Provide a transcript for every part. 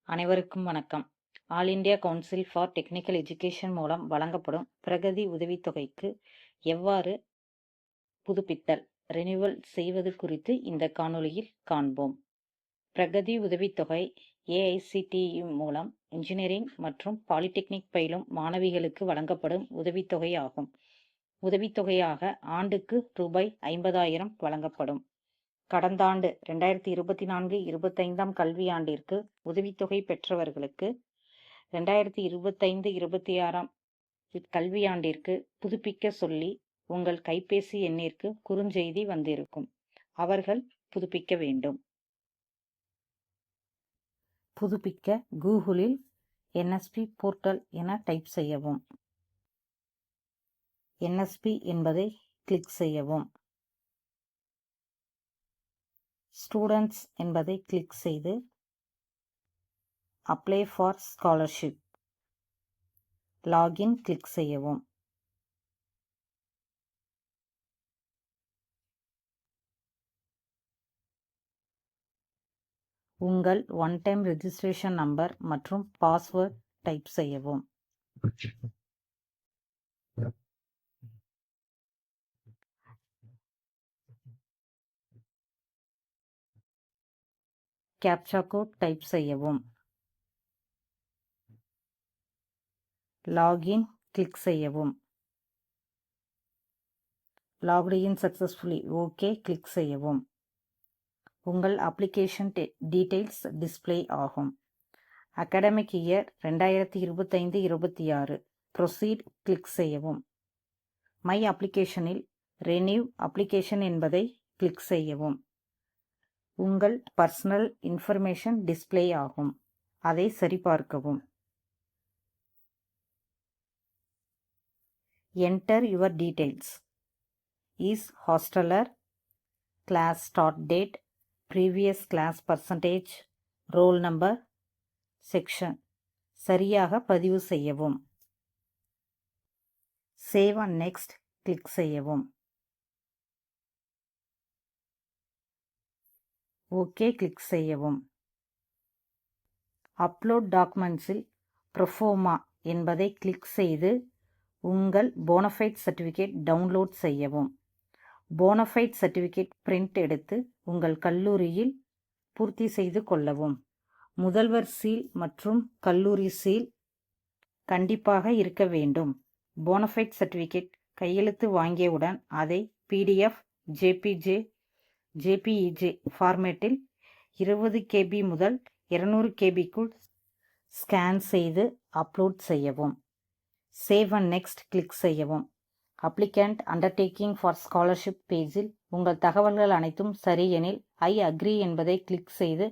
அனைவருக்கும் வணக்கம். All India council for technical education மூலம் வழங்கப்படும் பிரகதி உதவித்தொகைக்கு எவ்வாறு புதுப்பித்தல் ரெனியூவல் செய்வது குறித்து இந்த காணொளியில் காண்போம். பிரகதி உதவித்தொகை ஏஐசிடிஇ மூலம் இன்ஜினியரிங் மற்றும் பாலிடெக்னிக் பயிலும் மாணவிகளுக்கு வழங்கப்படும் உதவித்தொகை ஆகும். உதவித்தொகையாக ஆண்டுக்கு ரூபாய் 50,000 வழங்கப்படும். கடந்த ஆண்டு 2024-25 கல்வியாண்டிற்கு உதவித்தொகை பெற்றவர்களுக்கு 2025-26 கல்வியாண்டிற்கு புதுப்பிக்க சொல்லி உங்கள் கைபேசி எண்ணிற்கு குறுஞ்செய்தி வந்திருக்கும். அவர்கள் புதுப்பிக்க வேண்டும். புதுப்பிக்க கூகுளில் என்எஸ்பி போர்ட்டல் என டைப் செய்யவும். என்எஸ்பி என்பதை கிளிக் செய்யவும். ஸ்டூடெண்ட்ஸ் என்பதை கிளிக் செய்து apply for scholarship login click செய்யவும். உங்கள் ஒன் டைம் ரெஜிஸ்ட்ரேஷன் நம்பர் மற்றும் பாஸ்வேர்ட் டைப் செய்யவும். கேப்சா கோட் டைப் செய்யவும். லாகின் கிளிக் செய்யவும். லாக்டு இன் சக்சஸ்ஃபுல்லி ஓகே கிளிக் செய்யவும். உங்கள் அப்ளிகேஷன் டீடைல்ஸ் டிஸ்ப்ளே ஆகும். அகாடமிக் இயர் 2025-26 ப்ரொசீட் கிளிக் செய்யவும். மை அப்ளிகேஷனில் ரெனியூ அப்ளிகேஷன் என்பதை கிளிக் செய்யவும். உங்கள் பர்சனல் இன்ஃபர்மேஷன் டிஸ்ப்ளே ஆகும். அதை சரிபார்க்கவும். Enter your details. Is hosteller, class start date, previous class percentage, roll number, section சரியாக பதிவு செய்யவும். சேவ் அண்ட் நெக்ஸ்ட் கிளிக் செய்யவும். ஓகே கிளிக் செய்யவும். அப்லோட் டாக்குமெண்ட்ஸில் ப்ரொஃபோமா என்பதை கிளிக் செய்து உங்கள் போனஃபைட் சர்டிஃபிகேட் டவுன்லோட் செய்யவும். போனஃபைட் சர்டிஃபிகேட் பிரிண்ட் எடுத்து உங்கள் கல்லூரியில் பூர்த்தி செய்து கொள்ளவும். முதல்வர் சீல் மற்றும் கல்லூரி சீல் கண்டிப்பாக இருக்க வேண்டும். போனஃபைட் சர்டிஃபிகேட் கையெழுத்து வாங்கியவுடன் அதை PDF, JPEG ஃபார்மேட்டில் 20 KB முதல் 200 KBக்குள் ஸ்கேன் செய்து அப்லோட் செய்யவும். சேவ் அண்ட் நெக்ஸ்ட் கிளிக் செய்யவும். அப்ளிகண்ட் அண்டர்டேக்கிங் ஃபார் ஸ்காலர்ஷிப் பேஜில் உங்கள் தகவல்கள் அனைத்தும் சரி எனில் ஐ அக்ரி என்பதை கிளிக் செய்து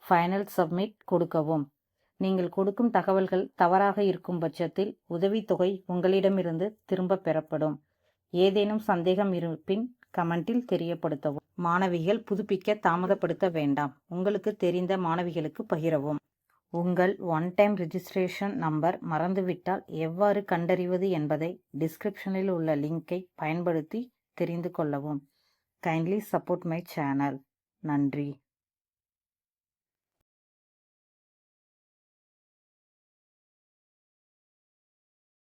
ஃபைனல் சப்மிட் கொடுக்கவும். நீங்கள் கொடுக்கும் தகவல்கள் தவறாக இருக்கும் பட்சத்தில் உதவித்தொகை உங்களிடமிருந்து திரும்ப பெறப்படும். ஏதேனும் சந்தேகம் இருப்பின் கமெண்டில் தெரியப்படுத்தவும். மாணவிகள் புதுப்பிக்க தாமதப்படுத்த வேண்டாம். உங்களுக்கு தெரிந்த மாணவிகளுக்கு பகிரவும். உங்கள் ஒன் டைம் ரெஜிஸ்ட்ரேஷன் நம்பர் மறந்துவிட்டால் எவ்வாறு கண்டறிவது என்பதை டிஸ்கிரிப்ஷனில் உள்ள லிங்கை பயன்படுத்தி தெரிந்து கொள்ளவும். Kindly support my channel. நன்றி.